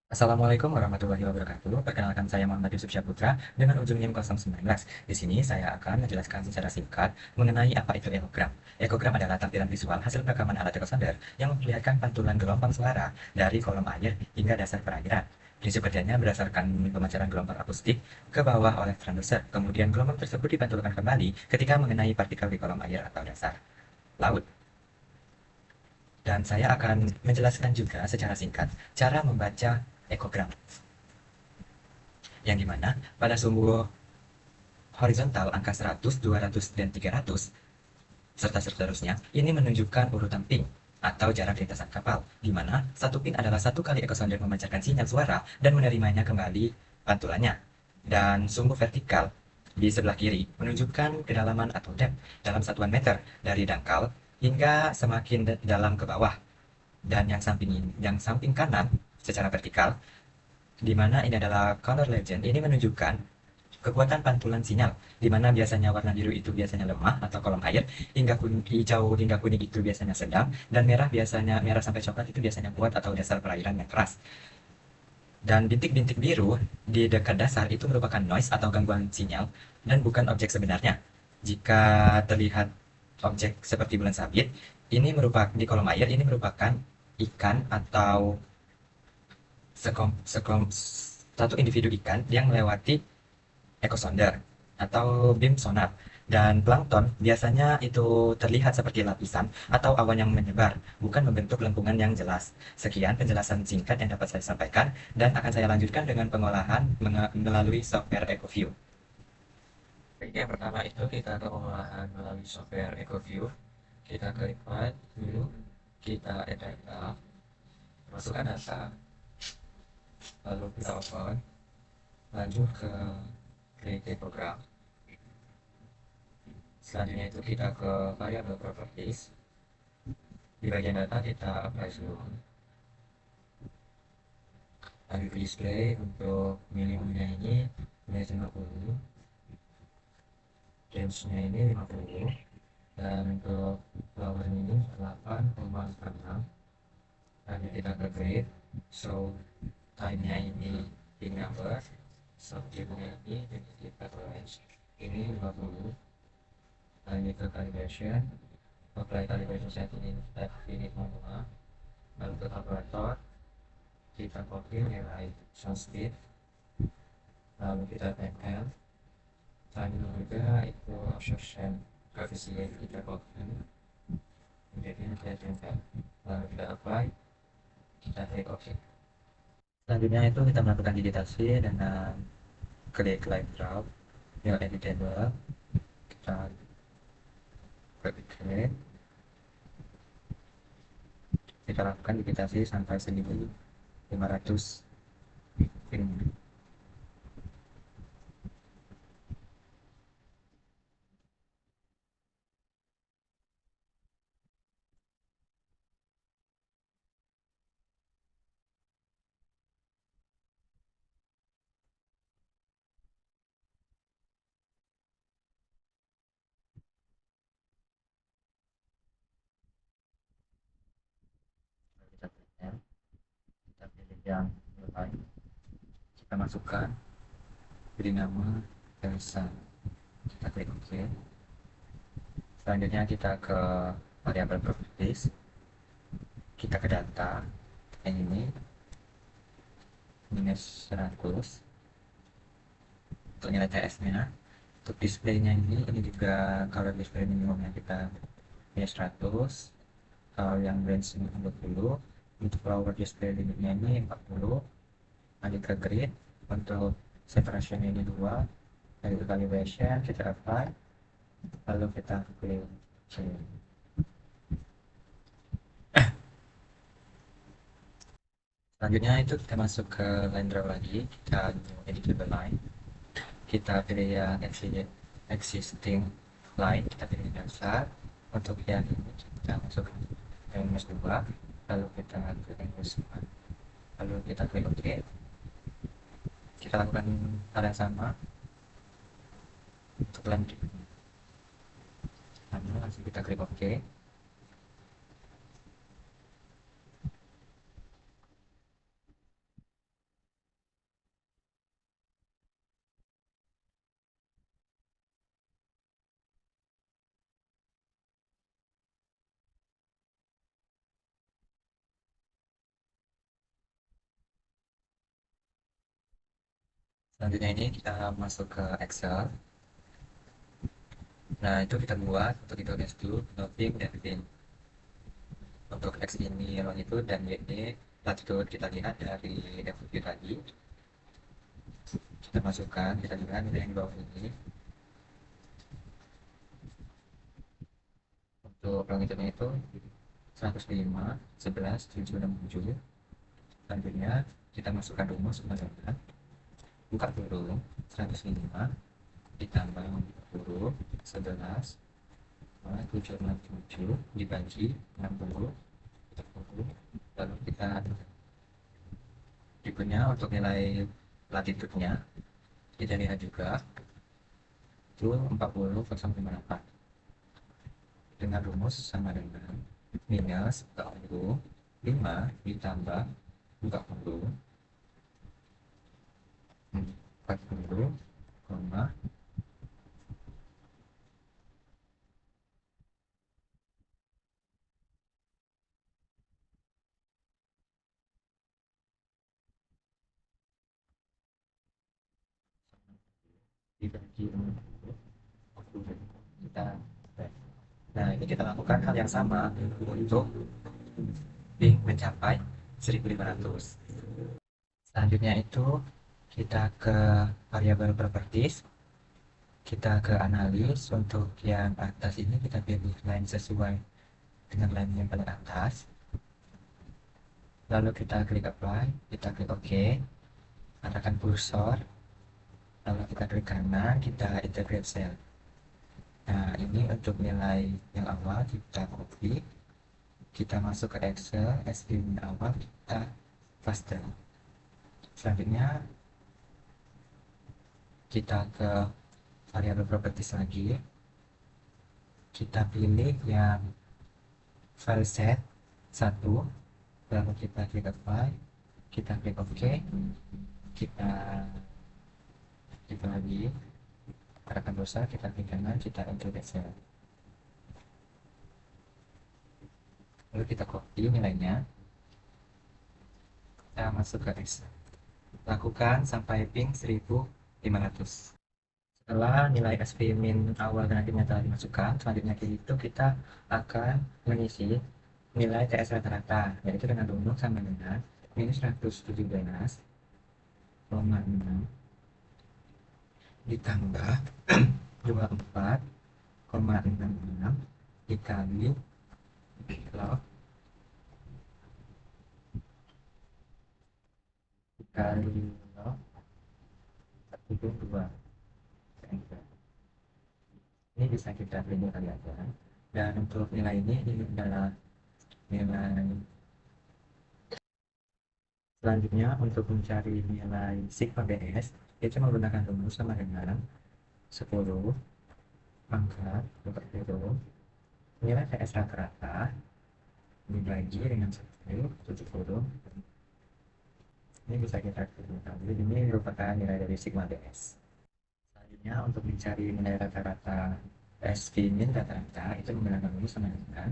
Assalamualaikum warahmatullahi wabarakatuh. Perkenalkan saya Muhammad Yusuf Syaputra dengan ujung NIM 019. Di sini saya akan menjelaskan secara singkat mengenai apa itu ekogram. Ekogram adalah tampilan visual hasil rekaman alat ekosonder yang memperlihatkan pantulan gelombang suara dari kolom air hingga dasar perairan. Prinsip kerjanya berdasarkan pemancaran gelombang akustik ke bawah oleh transducer. Kemudian gelombang tersebut dipantulkan kembali ketika mengenai partikel di kolom air atau dasar laut. Dan saya akan menjelaskan juga secara singkat cara membaca ekogram, yang dimana pada sumbu horizontal angka 100, 200, dan 300, serta seterusnya, ini menunjukkan urutan ping atau jarak lintasan kapal, di mana satu ping adalah satu kali ekosonder memancarkan sinyal suara dan menerimanya kembali pantulannya. Dan sumbu vertikal di sebelah kiri menunjukkan kedalaman atau depth dalam satuan meter dari dangkal hingga semakin dalam ke bawah. Dan yang samping kanan secara vertikal, di mana ini adalah color legend, ini menunjukkan kekuatan pantulan sinyal, di mana biasanya warna biru itu biasanya lemah atau kolom air, hingga hijau hingga kuning itu biasanya sedang, dan merah sampai coklat itu biasanya kuat atau dasar perairan yang keras. Dan bintik-bintik biru di dekat dasar itu merupakan noise atau gangguan sinyal dan bukan objek sebenarnya. Jika terlihat objek seperti bulan sabit, ini merupakan di kolom air ini merupakan ikan atau sekom, sekom, satu individu ikan yang melewati ekosonder atau beam sonar. Dan plankton biasanya itu terlihat seperti lapisan atau awan yang menyebar, bukan membentuk lengkungan yang jelas. Sekian penjelasan singkat yang dapat saya sampaikan, dan akan saya lanjutkan dengan pengolahan melalui software EcoView. Baik, yang pertama itu kita ke pengolahan melalui software EcoView. Kita klik File dulu, kita add data, masukkan data, lalu kita open, lanjut ke create program. Selanjutnya itu kita ke variable properties. Di bagian data kita apply seluruh. Lanjut ke display, untuk minimumnya ini minus 50, range-nya ini 50, dan untuk power ini 8,46. Lanjut kita ke grade, so time-nya ini big number, subject-nya ini kita ke range ini 50. Lanjut ke calibration, apply calibration setting ini semua. Lalu ke kalkulator, kita copy nilai sound speed, lalu kita tempel. Selanjutnya juga itu absorption coefficient kita copy, jadi kita tempel, lalu kita apply, kita klik OK. Selanjutnya itu kita melakukan digitasi dengan klik live draw yang editable. Kita klik, kita lakukan digitasi sampai 1500 ping. Kita pilih, kita pilih yang lain, kita masukkan, beri nama Elsa, kita klik OK. Selanjutnya kita ke variable properties, kita ke data yang ini minus 100 untuk nilai TS-nya. Untuk displaynya ini juga kalau display minimumnya kita minus 100, kalau yang range ini 40. Untuk power display limitnya ini 40. Lanjut ke grid, untuk separation ini 2, lalu ke calibration kita apply, lalu kita klik change. Selanjutnya itu kita masuk ke line draw lagi, kita editable line, kita pilih yang existing line, kita pilih dasar. Untuk yang ini kita masuk yang minus 2, lalu kita klik minus 4, lalu kita klik OK. Kita lakukan hal yang sama untuk line berikutnya, lalu langsung kita klik OK. Selanjutnya ini kita masuk ke Excel. Nah, itu kita buat untuk itu S2, noting, dan pin. Untuk X ini longitude dan Y ini latitude, kita lihat dari FQ tadi. Kita masukkan, kita lihat nilai yang di bawah ini. Untuk longitude itu 105, 11, 7, dan 7. Selanjutnya kita masukkan rumus pembayaran. Buka kurung 105 ditambah huruf 11 767 dibagi 60 lalu kita berikutnya untuk nilai latitude-nya kita lihat juga itu 40,58 dengan rumus sama dengan minus 45 ditambah buka kurung 40, dibagi 60 kita. Nah, ini kita lakukan hal yang sama untuk ping mencapai 1500. Selanjutnya itu kita ke variabel properties, kita ke analis. Untuk yang atas ini kita pilih line sesuai dengan line yang paling atas, lalu kita klik apply, kita klik OK, arahkan kursor, lalu kita klik kanan, kita integrate cell. Nah, ini untuk nilai yang awal kita copy, kita masuk ke Excel, SVM awal kita paste. Selanjutnya kita ke variabel properties lagi, kita pilih yang file set 1, lalu kita klik apply, kita klik OK, kita klik lagi, arahkan cursor, kita klik kanan, kita integrate cell. Lalu kita copy nilainya, kita masuk ke Excel, lakukan sampai ping 1500. Setelah nilai SP min awal dan akhirnya telah dimasukkan, selanjutnya itu kita akan mengisi nilai TS rata-rata, yaitu dengan rumus sama dengan minus 117,6 ditambah 24,66 dikali log dikali log 42. Ini bisa kita pilih kali aja. Dan untuk nilai ini adalah nilai. Selanjutnya untuk mencari nilai sigma BS itu menggunakan rumus sama dengan 10 pangkat per kilo nilai TS rata-rata dibagi dengan 70. Ini bisa kita gunakan. Jadi ini merupakan nilai dari sigma BS. Selanjutnya untuk mencari nilai rata-rata SV min rata-rata itu menggunakan rumus sama dengan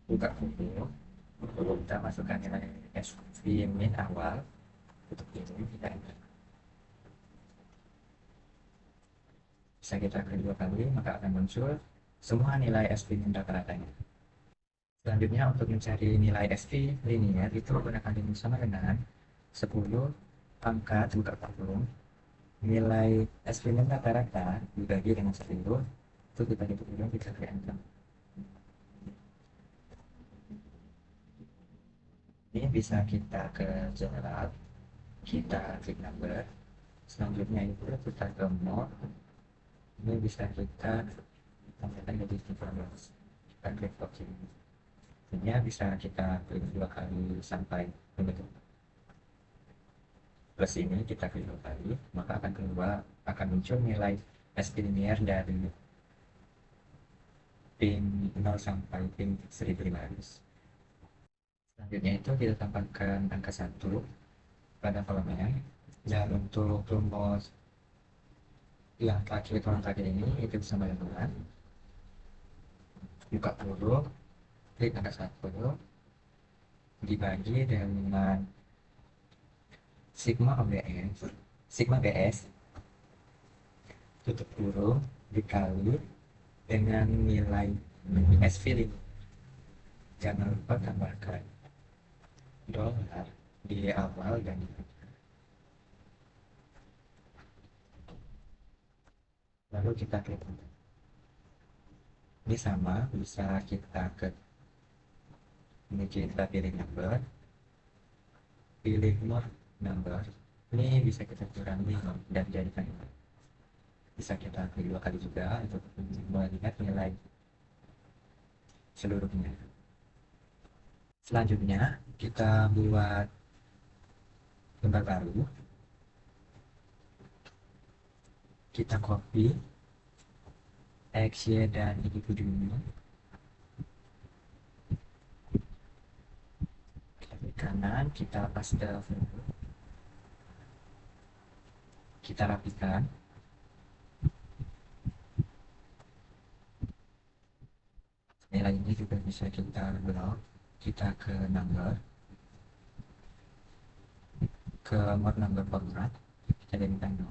buka buku, kita masukkan nilai SV min awal untuk ini kita enter. Bisa kita klik 2 kali, maka akan muncul semua nilai SV min rata-ratanya. Selanjutnya untuk mencari nilai SV linear itu menggunakan rumus sama dengan 10 pangkat buka kurung nilai SV min rata-rata dibagi dengan 10 itu dibagi kurung kita klik enter. Ini bisa kita ke general, kita klik number, selanjutnya itu kita ke mode, ini bisa kita tambahkan jadi 13, kita klik OK. Ini bisa kita klik 2 kali sampai bentuk plus ini, kita klik 2 kali, maka akan muncul nilai SP linear dari pin 0 sampai pin 1500. Selanjutnya itu kita tambahkan angka 1 pada kolomnya, dan untuk rumus yang terakhir ini itu sama dengan buka kurung klik angka 1 dibagi dengan Sigma OBS, Sigma BS, tutup kurung, dikali dengan nilai S filling. Jangan lupa tambahkan dolar di awal dan di akhir. Lalu kita klik. Ini sama, bisa kita ke ini kita pilih number, pilih more number. Ini bisa kita kurangi dan jadikan ini. Bisa kita klik dua kali juga untuk melihat nilai seluruhnya. Selanjutnya kita buat lembar baru, kita copy X, Y, dan individunya, kita klik kanan, kita paste value, kita rapikan. Nilai ini juga bisa kita blok, kita ke number, ke more number format, kita jadikan 0.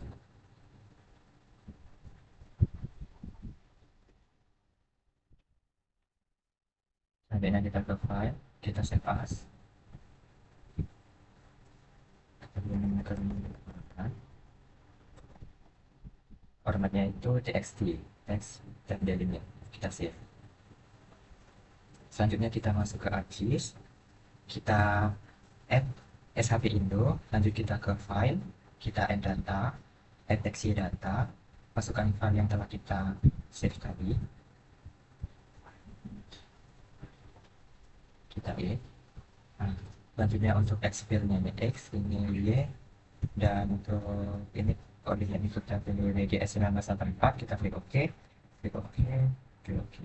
Selanjutnya kita ke file, kita save as, kita pilih ke format, formatnya itu txt, text dan delimit, kita save. Selanjutnya kita masuk ke archive, kita add shp indo, lanjut kita ke file, kita add data, add text data, masukkan file yang telah kita save tadi, kita E. Nah, selanjutnya untuk X filenya ini X, ini Y, dan untuk ini koordinat ini kita pilih WGS 1984, kita klik OK, klik OK, klik OK.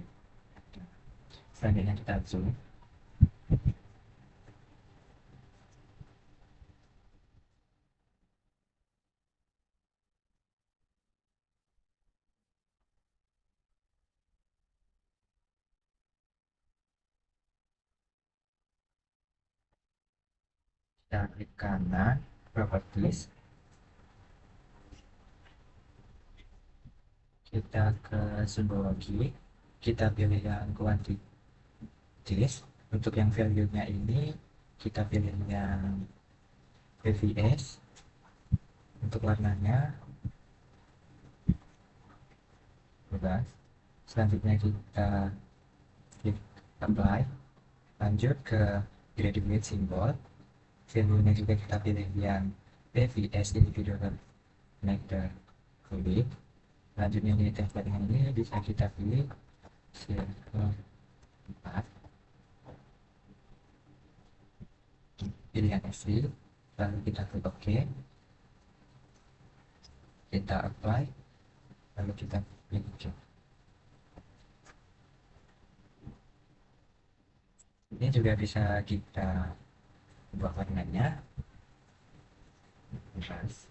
Selanjutnya kita zoom. Kita klik kanan, properties, kita ke simbologi, kita pilih yang quantities. Untuk yang value-nya ini kita pilih yang PVS. Untuk warnanya bebas. Selanjutnya kita klik apply, lanjut ke graduate symbol, value-nya juga kita pilih yang PVS individual connector kulit. Selanjutnya di template ini bisa kita pilih circle 4, pilihan asli, lalu kita klik OK, kita apply, lalu kita klik OK. Ini juga bisa kita ubah warnanya, bebas.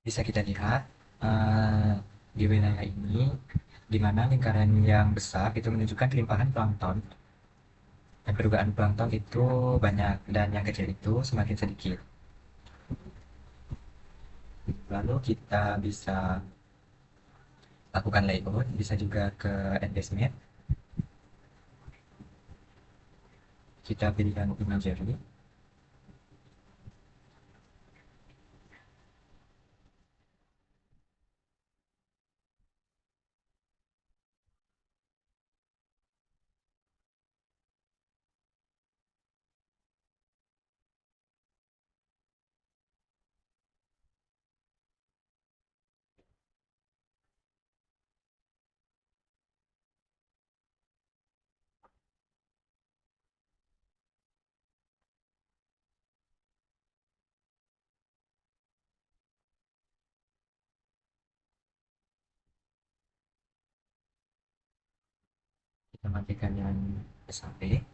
Bisa kita lihat di wilayah ini, di mana lingkaran yang besar itu menunjukkan kelimpahan plankton, dan perdugaan plankton itu banyak, dan yang kecil itu semakin sedikit. Lalu kita bisa lakukan layout, bisa juga ke advanced, kita pilih yang imagery, mematikan yang SAP.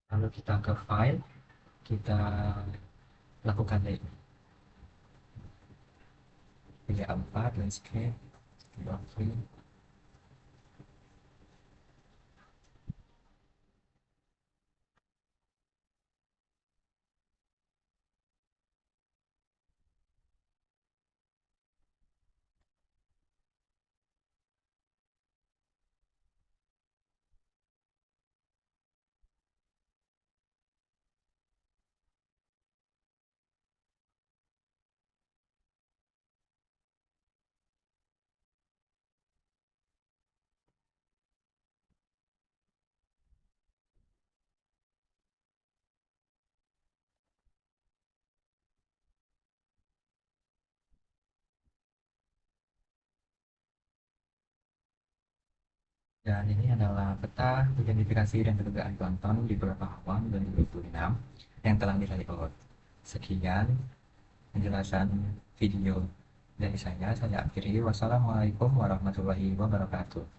Lalu kita ke file, kita lakukan layout. Pilih A4, landscape, free. Dan ini adalah peta identifikasi dan kedugaan plankton di beberapa awam 2026 yang telah di layout. Sekian penjelasan video dari saya akhiri. Wassalamualaikum warahmatullahi wabarakatuh.